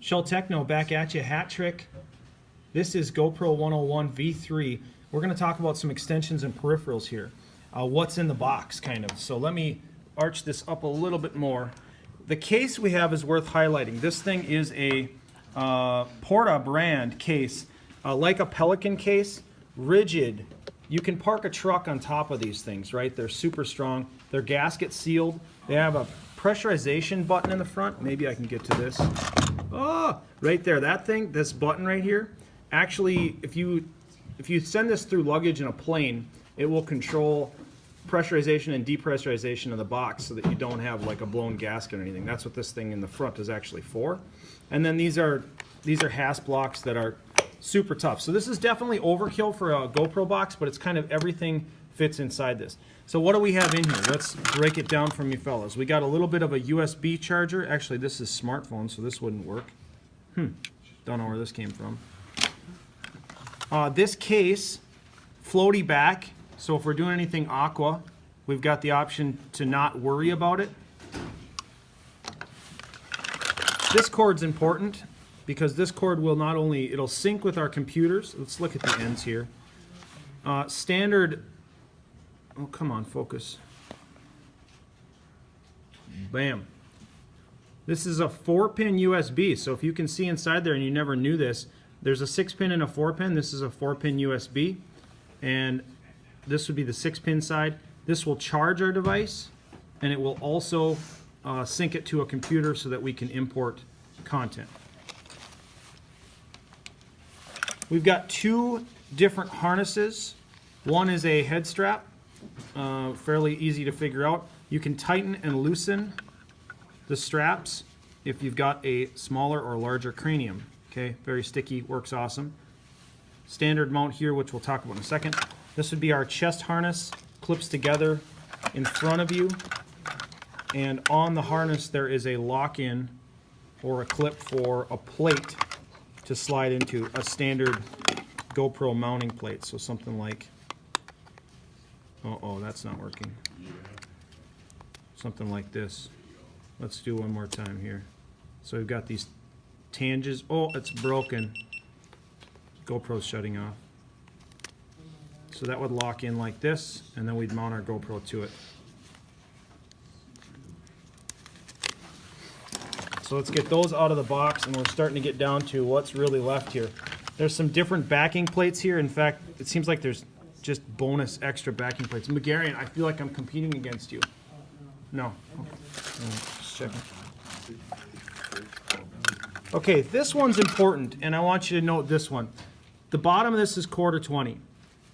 Shell Techno back at you, hat trick. This is GoPro 101 V3. We're going to talk about some extensions and peripherals here. What's in the box, kind of. So let me arch this up a little bit more. The case we have is worth highlighting. This thing is a Porta brand case, like a Pelican case, rigid. You can park a truck on top of these things, right? They're super strong. They're gasket sealed. They have a pressurization button in the front. Maybe I can get to this. Oh, right there. That thing, this button right here, actually, if you send this through luggage in a plane, it will control pressurization and depressurization of the box so that you don't have like a blown gasket or anything. That's what this thing in the front is actually for. And then these are hasp blocks that are super tough. So this is definitely overkill for a GoPro box, but it's kind of everything fits inside this. So what do we have in here? Let's break it down for you fellas. We got a little bit of a USB charger. Actually, this is smartphone, so this wouldn't work. Don't know where this came from. This case, floaty back, so if we're doing anything aqua, we've got the option to not worry about it. This cord's important because this cord will not only, it'll sync with our computers. Let's look at the ends here. Standard, oh come on, focus. Bam. This is a 4-pin USB, so if you can see inside there and you never knew this, there's a 6-pin and a 4-pin. This is a 4-pin USB, and this would be the 6-pin side. This will charge our device, and it will also sync it to a computer so that we can import content. We've got two different harnesses. One is a head strap, fairly easy to figure out. You can tighten and loosen the straps if you've got a smaller or larger cranium. Okay, very sticky, works awesome. Standard mount here, which we'll talk about in a second. This would be our chest harness, clips together in front of you, and on the harness there is a lock-in or a clip for a plate to slide into, a standard GoPro mounting plate. So something like, oh, that's not working. Something like this. Let's do one more time here. So we've got these tanges. Oh, it's broken. GoPro's shutting off. So that would lock in like this, and then we'd mount our GoPro to it. So let's get those out of the box, and we're starting to get down to what's really left here. There's some different backing plates here. In fact, it seems like there's just bonus extra backing plates. Megarian, I feel like I'm competing against you. No. Okay. Just checking. Okay, this one's important, and I want you to note this one. The bottom of this is 1/4-20,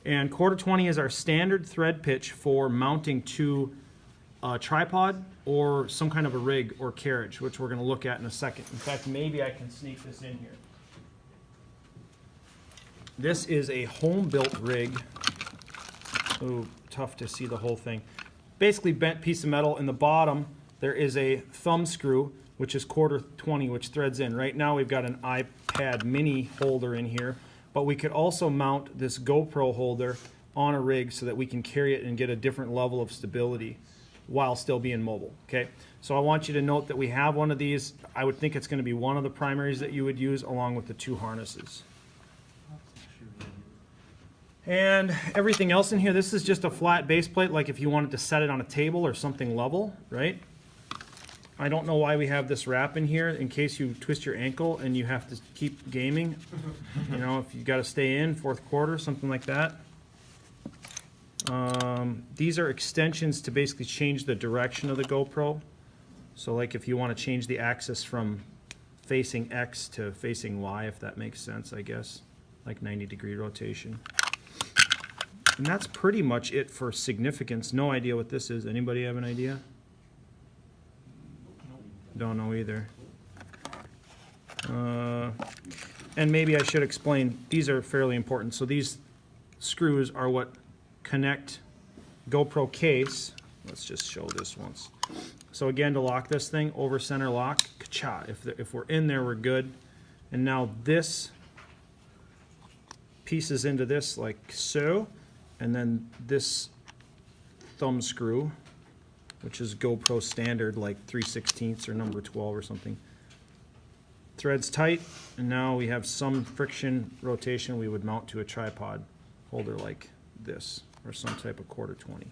and 1/4-20 is our standard thread pitch for mounting to a tripod or some kind of a rig or carriage, which we're going to look at in a second. In fact, maybe I can sneak this in here. This is a home-built rig. Oh, tough to see the whole thing. Basically bent piece of metal. In the bottom, there is a thumb screw, which is 1/4-20, which threads in. Right now we've got an iPad mini holder in here, but we could also mount this GoPro holder on a rig so that we can carry it and get a different level of stability while still being mobile. Okay, so I want you to note that we have one of these. I would think it's going to be one of the primaries that you would use along with the two harnesses. And everything else in here, this is just a flat base plate, like if you wanted to set it on a table or something level, right? I don't know why we have this wrap in here in case you twist your ankle and you have to keep gaming. You know, if you got to stay in, 4th quarter, something like that. These are extensions to basically change the direction of the GoPro. So like if you want to change the axis from facing X to facing Y, if that makes sense, I guess. Like 90-degree rotation. And that's pretty much it for significance. No idea what this is. Anybody have an idea? Don't know either. And maybe I should explain, these are fairly important. So these screws are what connect GoPro case. Let's just show this once. So again, to lock this thing, over center lock, ka-cha. If we're in there, we're good. And now this pieces into this like so, and then this thumb screw, which is GoPro standard, like 3/16 or number 12 or something, Threads tight, and now we have some friction rotation we would mount to a tripod holder like this, or some type of 1/4-20.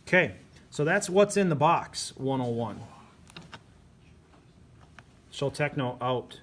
Okay, so that's what's in the box 101. Show Techno out.